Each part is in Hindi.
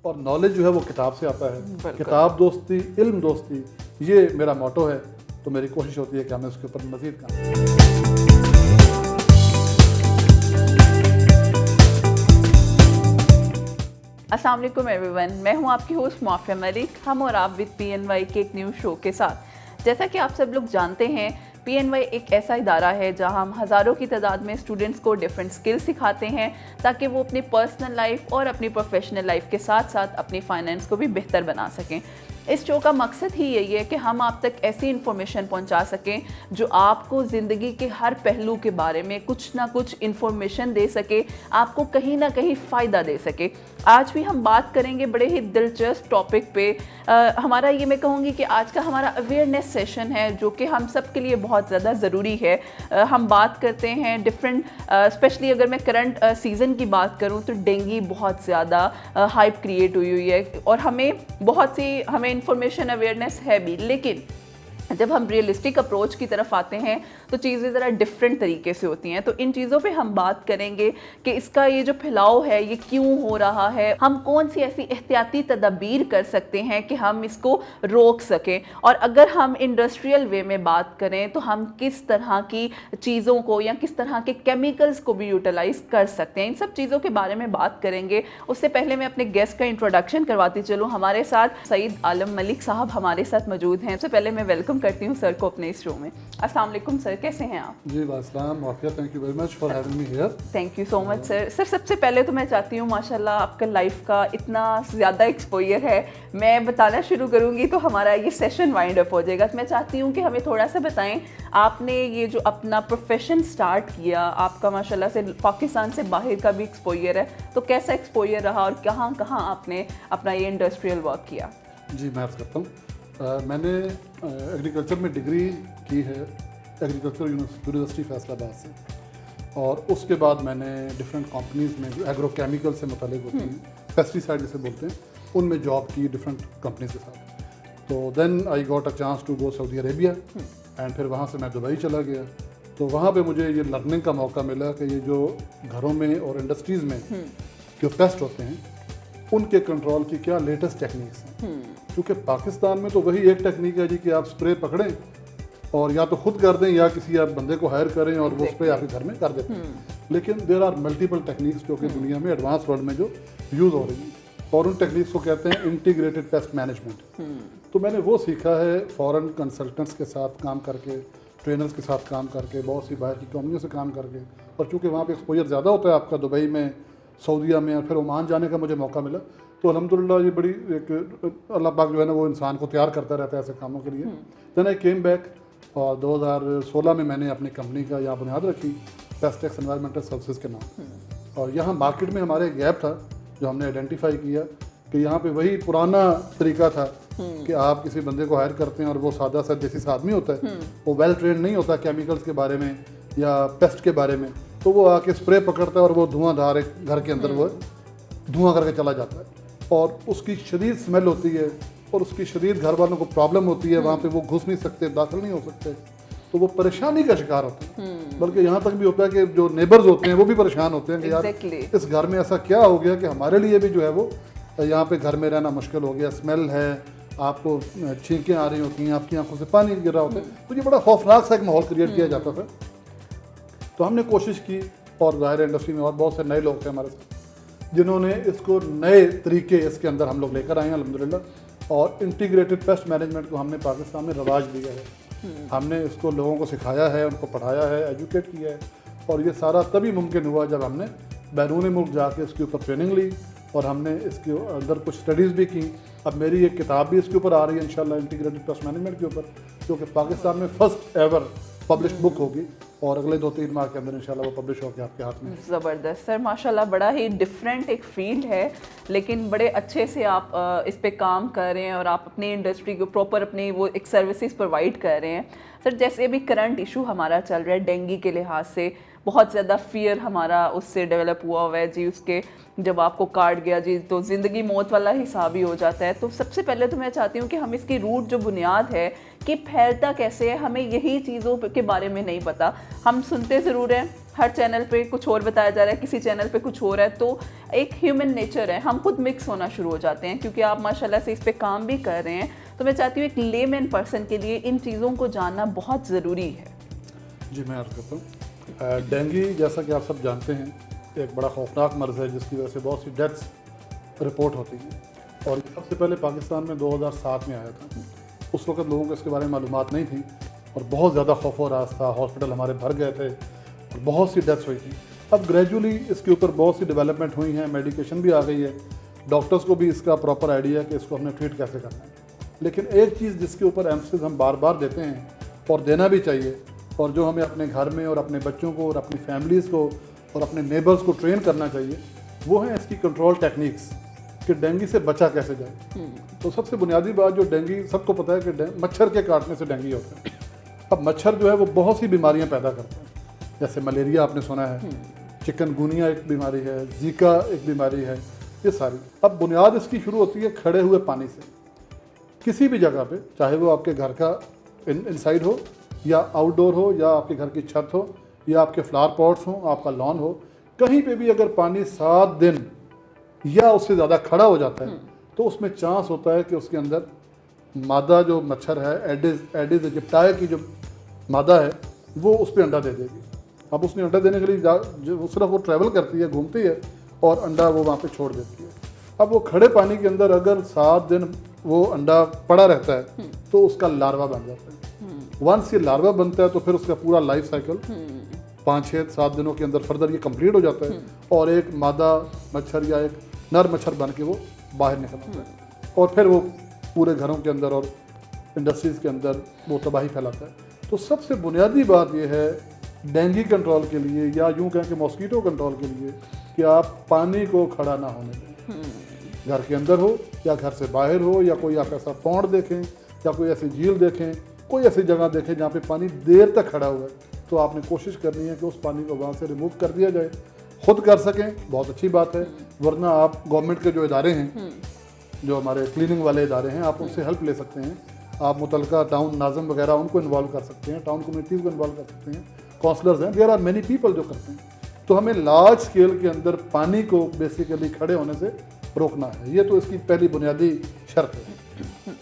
और नॉलेज जो है वो किताब से आता है। बिल्कुल। किताब दोस्ती, इल्म दोस्ती, ये मेरा मोटो है। तो मेरी कोशिश होती है कि हमें उसके ऊपर मज़ीद काम करें। अस्सलाम वालेकुम एवरीवन, मैं हूं आपकी होस्ट मुआफिया मलिक। हम और आप विद PNY के एक न्यू शो के साथ। जैसा कि आप सब लोग जानते हैं, PNY एक ऐसा इदारा है जहां हम हज़ारों की तादाद में स्टूडेंट्स को डिफरेंट स्किल्स सिखाते हैं ताकि वो अपनी पर्सनल लाइफ और अपनी प्रोफेशनल लाइफ के साथ साथ अपनी फाइनेंस को भी बेहतर बना सकें। इस शो का मकसद ही यही है कि हम आप तक ऐसी इन्फॉर्मेशन पहुंचा सकें जो आपको ज़िंदगी के हर पहलू के बारे में कुछ ना कुछ इन्फॉर्मेशन दे सके, आपको कहीं ना कहीं फ़ायदा दे सके। आज भी हम बात करेंगे बड़े ही दिलचस्प टॉपिक पे। हमारा ये मैं कहूँगी कि आज का हमारा अवेयरनेस सेशन है जो कि हम सब के लिए बहुत ज़्यादा ज़रूरी है। हम बात करते हैं डिफरेंट, स्पेशली अगर मैं करंट सीज़न की बात करूँ तो डेंगू बहुत ज़्यादा हाइप क्रिएट हुई है और हमें इंफॉर्मेशन अवेयरनेस है भी, लेकिन जब हम रियलिस्टिक अप्रोच की तरफ आते हैं तो चीज़ें ज़रा डिफरेंट तरीके से होती हैं। तो इन चीज़ों पे हम बात करेंगे कि इसका ये जो फैलाव है ये क्यों हो रहा है, हम कौन सी ऐसी एहतियाती तदबीर कर सकते हैं कि हम इसको रोक सकें, और अगर हम इंडस्ट्रियल वे में बात करें तो हम किस तरह की चीज़ों को या किस तरह के केमिकल्स को भी यूटिलाइज़ कर सकते हैं। इन सब चीज़ों के बारे में बात करेंगे। उससे पहले मैं अपने गेस्ट का इंट्रोडक्शन करवाती चलूँ। हमारे साथ सईद आलम मलिक साहब हमारे साथ मौजूद हैं। सबसे पहले मैं वेलकम करती हूँ सर को अपने इस शो में। अस्सलाम वालेकुम सर, कैसे हैं आप? जी वास्सलाम, माफिया, thank you very much for having me here. Thank you so much sir. Sir सबसे पहले तो मैं चाहती हूँ, माशाल्लाह आपका लाइफ का इतना ज़्यादा एक्सपोजर है, मैं बताना शुरू करूँगी तो हमारा ये सेशन वाइंड अप हो जाएगा। तो मैं चाहती हूँ कि हमें थोड़ा सा बताएं, आपने ये जो अपना प्रोफेशन स्टार्ट किया, आपका माशाल्लाह से पाकिस्तान से बाहर का भी एक्सपोजर है, तो कैसा एक्सपोजर रहा और कहाँ कहाँ आपने अपना ये इंडस्ट्रियल वर्क किया? जी मैं अर्ज़ करता हूँ, मैंने एग्रीकल्चर में डिग्री की है एग्रीकल्चर यूनिवर्सिटी फैसलाबाद से, और उसके बाद मैंने डिफरेंट कंपनीज़ में जो एग्रो केमिकल से मुतालिक होती हैं, पेस्टिसाइड जिसे बोलते हैं, उनमें जॉब की डिफरेंट कंपनीज के साथ। तो then I got a chance to go Saudi Arabia and फिर वहाँ से मैं दुबई चला गया। तो वहाँ पे मुझे ये लर्निंग का मौका मिला कि ये जो घरों में और इंडस्ट्रीज़ में जो पेस्ट होते हैं उनके कंट्रोल की क्या लेटेस्ट टेक्निक्स हैं। क्योंकि पाकिस्तान में तो वही एक टेक्निक है जी कि आप स्प्रे पकड़ें और या तो खुद कर दें या किसी आप बंदे को हायर करें और वो स्प्रे आपके घर में कर देते हैं। लेकिन देयर आर मल्टीपल टेक्निक्स जो कि दुनिया में एडवांस वर्ल्ड में जो यूज़ हो रही हैं, और उन टेक्निक्स को कहते हैं इंटीग्रेटेड पेस्ट मैनेजमेंट। तो मैंने वो सीखा है फॉरेन कंसल्टेंट्स के साथ काम करके, ट्रेनर्स के साथ काम करके, बहुत सी बाहर की कंपनियों से काम करके। और चूँकि वहाँ पे एक्सपोजर ज़्यादा होता है आपका, दुबई में, सऊदीया में, और फिर ओमान जाने का मुझे मौका मिला। तो अल्हम्दुलिल्लाह ये बड़ी एक अल्लाह पाक जो है ना वो इंसान को तैयार करता रहता है ऐसे कामों के लिए। देन आई केम बैक और 2016 में मैंने अपनी कंपनी का यहाँ बुनियाद रखी, पेस्टेक्स एनवायरमेंटल सर्विसेज के नाम। और यहाँ मार्केट में हमारे गैप था जो हमने आइडेंटिफाई किया कि यहाँ पे वही पुराना तरीका था कि आप किसी बंदे को हायर करते हैं और वो सादा सा देसी सा आदमी होता है, वो वेल ट्रेंड नहीं होता केमिकल्स के बारे में या पेस्ट के बारे में। तो वो आके स्प्रे पकड़ता है और वो धुआंधार एक घर के अंदर वो धुआं करके चला जाता है, और उसकी शदीद स्मेल होती है और उसकी शदीद घर वालों को प्रॉब्लम होती है। वहाँ पे वो घुस नहीं सकते, दाखिल नहीं हो सकते, तो वो परेशानी का शिकार होते हैं। बल्कि यहाँ तक भी होता है कि जो नेबर्स होते हैं वो भी परेशान होते हैं कि यार इस घर में ऐसा क्या हो गया कि हमारे लिए भी जो है वो यहाँ पे घर में रहना मुश्किल हो गया, स्मेल है, आपको छींकें आ रही होती हैं, आपकी आंखों से पानी गिर रहा होता है। तो ये बड़ा खौफनाक सा एक माहौल क्रिएट किया जाता था। तो हमने कोशिश की, और ज़ाहिर इंडस्ट्री में और बहुत से नए लोग थे हमारे साथ जिन्होंने इसको नए तरीके इसके अंदर हम लोग लेकर आए हैं अल्हम्दुलिल्लाह। और इंटीग्रेटेड पेस्ट मैनेजमेंट को हमने पाकिस्तान में रवाज दिया है। हमने इसको लोगों को सिखाया है, उनको पढ़ाया है, एजुकेट किया है, और ये सारा तभी मुमकिन हुआ जब हमने बैरून मुल्क जाके इसके ऊपर ट्रेनिंग ली और हमने इसके अंदर कुछ स्टडीज़ भी की। अब मेरी एक किताब भी इसके ऊपर आ रही है इंशाल्लाह, इंटीग्रेटेड पेस्ट मैनेजमेंट के ऊपर, जो कि पाकिस्तान में फर्स्ट एवर पब्लिश बुक होगी, और अगले 2-3 माह के अंदर इंशाल्लाह वो पब्लिश होकर आपके हाथ में। ज़बरदस्त सर, माशाल्लाह बड़ा ही डिफरेंट एक फील्ड है, लेकिन बड़े अच्छे से आप इस पे काम कर रहे हैं और आप अपनी इंडस्ट्री को प्रॉपर अपनी वो एक सर्विसेज प्रोवाइड कर रहे हैं। सर जैसे अभी करंट इशू हमारा चल रहा है डेंगू के लिहाज से, बहुत ज़्यादा फियर हमारा उससे डेवलप हुआ है जी, उसके जब आपको काट गया जी तो ज़िंदगी मौत वाला हिसाब ही हो जाता है। तो सबसे पहले तो मैं चाहती हूँ कि हम इसकी रूट जो बुनियाद है कि फैलता कैसे है, हमें यही चीज़ों के बारे में नहीं पता। हम सुनते ज़रूर हैं, हर चैनल पे कुछ और बताया जा रहा है, किसी चैनल पे कुछ और है, तो एक ह्यूमन नेचर है, हम खुद मिक्स होना शुरू हो जाते हैं। क्योंकि आप माशाल्लाह से इस पे काम भी कर रहे हैं, तो मैं चाहती हूँ एक लेमैन पर्सन के लिए इन चीज़ों को जानना बहुत ज़रूरी है। जी मैं अर्ज़ करता हूँ, डेंगू जैसा कि आप सब जानते हैं एक बड़ा खौफनाक मर्ज़ है जिसकी वजह से बहुत सी डेथ्स रिपोर्ट होती हैं। और सबसे पहले पाकिस्तान में 2007 में आया था। उस वक्त लोगों को इसके बारे में मालूमात नहीं थी और बहुत ज़्यादा खौफ व राज था, हॉस्पिटल हमारे भर गए थे और बहुत सी डेथ्स हुई थी। अब ग्रेजुअली इसके ऊपर बहुत सी डेवलपमेंट हुई हैं, मेडिकेशन भी आ गई है, डॉक्टर्स को भी इसका प्रॉपर आइडिया है कि इसको हमने ट्रीट कैसे करना है। लेकिन एक चीज़ जिसके ऊपर एम्फसिस हम बार बार देते हैं और देना भी चाहिए, और जो हमें अपने घर में और अपने बच्चों को और अपनी फैमिलीज़ को और अपने नेबर्स को ट्रेन करना चाहिए, वो है इसकी कंट्रोल टेक्निक्स कि डेंगू से बचा कैसे जाए। तो सबसे बुनियादी बात जो डेंगू सबको पता है कि मच्छर के काटने से डेंगू होता है। अब मच्छर जो है वो बहुत सी बीमारियां पैदा करता है, जैसे मलेरिया आपने सुना है, चिकनगुनिया एक बीमारी है, जीका एक बीमारी है, ये सारी। अब बुनियाद इसकी शुरू होती है खड़े हुए पानी से। किसी भी जगह पे, चाहे वो आपके घर का इनसाइड हो या आउटडोर हो या आपके घर की छत हो या आपके फ्लावर पॉट्स हो, आपका लॉन हो, कहीं पे भी अगर पानी 7 दिन या उससे ज़्यादा खड़ा हो जाता है तो उसमें चांस होता है कि उसके अंदर मादा जो मच्छर है, एडिस इजिप्टाई की जो मादा है, वो उस पर अंडा दे देगी। अब उसने अंडा देने के लिए सिर्फ वो ट्रैवल करती है, घूमती है और अंडा वो वहाँ पे छोड़ देती है। अब वो खड़े पानी के अंदर अगर 7 दिन वो अंडा पड़ा रहता है तो उसका लार्वा बन जाता है। वंस ये लार्वा बनता है तो फिर उसका पूरा लाइफ साइकिल 5-6-7 दिनों के अंदर फर्दर ये कंप्लीट हो जाता है और एक मादा मच्छर या एक नर मच्छर बन के वो बाहर निकल आता है और फिर वो पूरे घरों के अंदर और इंडस्ट्रीज़ के अंदर वो तबाही फैलाता है। तो सबसे बुनियादी बात ये है डेंगू कंट्रोल के लिए या यूँ कहें कि मॉस्कीटो कंट्रोल के लिए कि आप पानी को खड़ा ना होने दें। घर के अंदर हो या घर से बाहर हो या कोई आप ऐसा पौंड देखें या कोई ऐसी झील देखें, कोई ऐसी जगह देखें जहाँ पे पानी देर तक खड़ा हुआ है, तो आपने कोशिश करनी है कि उस पानी को वहाँ से रिमूव कर दिया जाए। खुद कर सकें बहुत अच्छी बात है, वरना आप गवर्नमेंट के जो इदारे हैं, जो हमारे क्लीनिंग वाले इदारे हैं, आप उनसे हेल्प ले सकते हैं। आप मुतलका टाउन नाज़म वगैरह उनको इन्वॉल्व कर सकते हैं, टाउन कम्युनिटीज़ को इन्वॉल्व कर सकते हैं, काउंसलर्स हैं, देयर आर मेनी पीपल जो करते हैं। तो हमें लार्ज स्केल के अंदर पानी को बेसिकली खड़े होने से रोकना है, ये तो इसकी पहली बुनियादी शर्त है।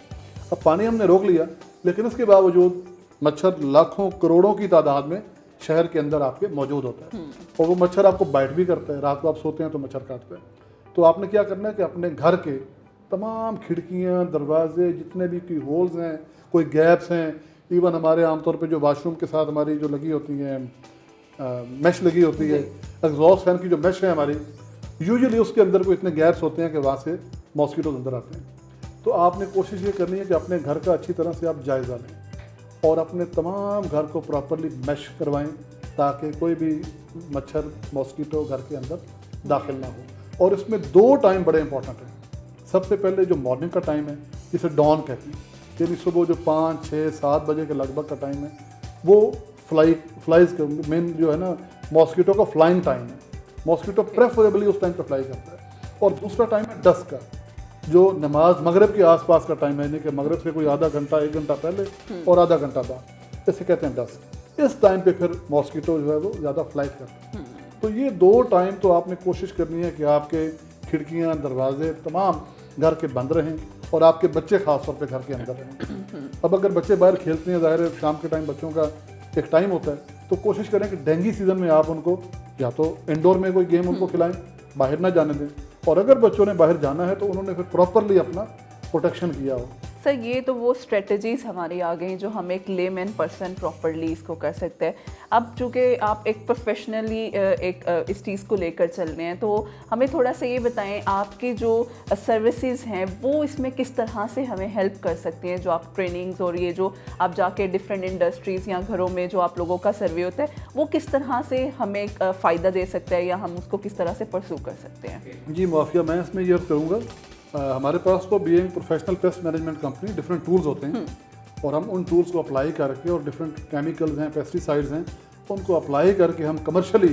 अब पानी हमने रोक लिया, लेकिन इसके बावजूद मच्छर लाखों करोड़ों की तादाद में शहर के अंदर आपके मौजूद होता है और वो मच्छर आपको बाइट भी करता है। रात को आप सोते हैं तो मच्छर काटता है। तो आपने क्या करना है कि अपने घर के तमाम खिड़कियाँ, दरवाजे, जितने भी कोई होल्स हैं, कोई गैप्स हैं, इवन हमारे आमतौर पे जो वाशरूम के साथ हमारी जो लगी होती हैं मैश लगी होती है, एग्जॉस्ट फैन की जो मैश है हमारी, यूजुअली उसके अंदर कोई इतने गैप्स होते हैं कि वहाँ से मॉस्किटोज अंदर आते हैं। तो आपने कोशिश ये करनी है कि अपने घर का अच्छी तरह से आप जायज़ा लें और अपने तमाम घर को प्रॉपरली मैश करवाएं ताकि कोई भी मच्छर मॉस्किटो घर के अंदर दाखिल ना हो। और इसमें 2 टाइम बड़े इंपॉर्टेंट हैं। सबसे पहले जो मॉर्निंग का टाइम है, जिसे डॉन कहते हैं, यानी सुबह जो 5, 6, 7 बजे के लगभग का टाइम है, वो फ्लाइज का मेन जो है ना मॉस्किटो का फ्लाइंग टाइम है। मॉस्किटो प्रेफरेबली उस टाइम पर फ्लाई करता है। और दूसरा टाइम है डस्क का, जो नमाज मगरिब के आसपास का टाइम है, यानी कि मगरिब से कोई आधा घंटा 1 घंटा पहले और आधा घंटा बाद, इसे कहते हैं डस्क। इस टाइम पे फिर मॉस्किटो जो है वो ज़्यादा फ्लाइट करते हैं। तो ये 2 टाइम तो आपने कोशिश करनी है कि आपके खिड़कियाँ, दरवाजे तमाम घर के बंद रहें और आपके बच्चे खास तौर पे घर के अंदर रहें। अब अगर बच्चे बाहर खेलते हैं, ज़ाहिर है शाम के टाइम बच्चों का एक टाइम होता है, तो कोशिश करें कि डेंगू सीज़न में आप उनको या तो इंडोर में कोई गेम उनको खिलाएं, बाहर ना जाने दें, और अगर बच्चों ने बाहर जाना है तो उन्होंने फिर प्रॉपरली अपना प्रोटेक्शन किया हो। सर ये तो वो स्ट्रेटजीज हमारी आ गई जो हम एक लेमैन पर्सन प्रॉपरली इसको कर सकते हैं। अब चूँकि आप एक प्रोफेशनली इस चीज़ को लेकर चल रहे हैं, तो हमें थोड़ा सा ये बताएं आपकी जो सर्विसेज हैं वो इसमें किस तरह से हमें हेल्प कर सकती हैं। जो आप ट्रेनिंग्स और ये जो आप जाके डिफरेंट इंडस्ट्रीज़ या घरों में जो आप लोगों का सर्वे होता है, वो किस तरह से हमें फ़ायदा दे सकता है या हम उसको किस तरह से परस्यू कर सकते हैं। जी मुआफ़िया, मैं इसमें ये कहूँगा, हमारे पास तो being professional pest management company different tools होते हैं और हम उन टूल्स को अप्लाई करके, और डिफरेंट केमिकल्स हैं, पेस्टिसाइड्स हैं, तो उनको अप्लाई करके हम कमर्शियली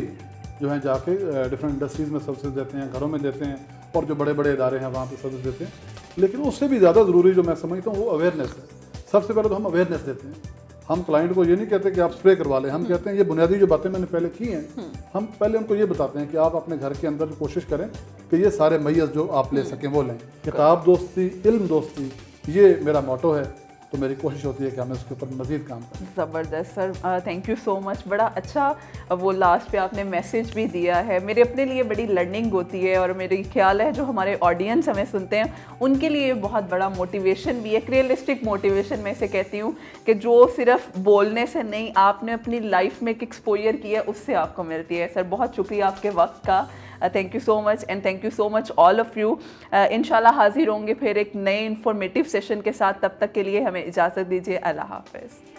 जो है जाके डिफरेंट इंडस्ट्रीज़ में सर्विस देते हैं, घरों में देते हैं, और जो बड़े बड़े इदारे हैं वहाँ पे सर्विस देते हैं। लेकिन उससे भी ज़्यादा ज़रूरी जो मैं समझता हूँ वो अवेयरनेस है। सबसे पहले तो हम अवेयरनेस देते हैं हम क्लाइंट को ये नहीं कहते कि आप स्प्रे करवा लें, हम कहते हैं ये बुनियादी जो बातें मैंने पहले की हैं, हम पहले उनको ये बताते हैं कि आप अपने घर के अंदर कोशिश करें कि ये सारे मैय्यज जो आप ले सकें वो लें। किताब दोस्ती, इल्म दोस्ती, ये मेरा मोटो है, तो मेरी कोशिश होती है कि हमें उसके ऊपर मज़ीद काम करें। ज़बरदस्त sir, thank you so much. बड़ा अच्छा वो लास्ट पे आपने मैसेज भी दिया है, मेरे अपने लिए बड़ी लर्निंग होती है और मेरी ख्याल है जो हमारे ऑडियंस हमें सुनते हैं उनके लिए बहुत बड़ा मोटिवेशन भी है, एक रियलिस्टिक मोटिवेशन मैं इसे कहती हूँ कि जो सिर्फ बोलने से नहीं, आपने अपनी लाइफ में एक एक्सपोजर किया है उससे आपको मिलती है। सर बहुत शुक्रिया आपके वक्त का, thank you so much and thank you so much all of you. इंशाल्लाह हाजिर होंगे फिर एक नए इन्फॉर्मेटिव सेशन के साथ, तब तक के लिए हमें इजाज़त दीजिए। अल्लाह हाफ़िज़।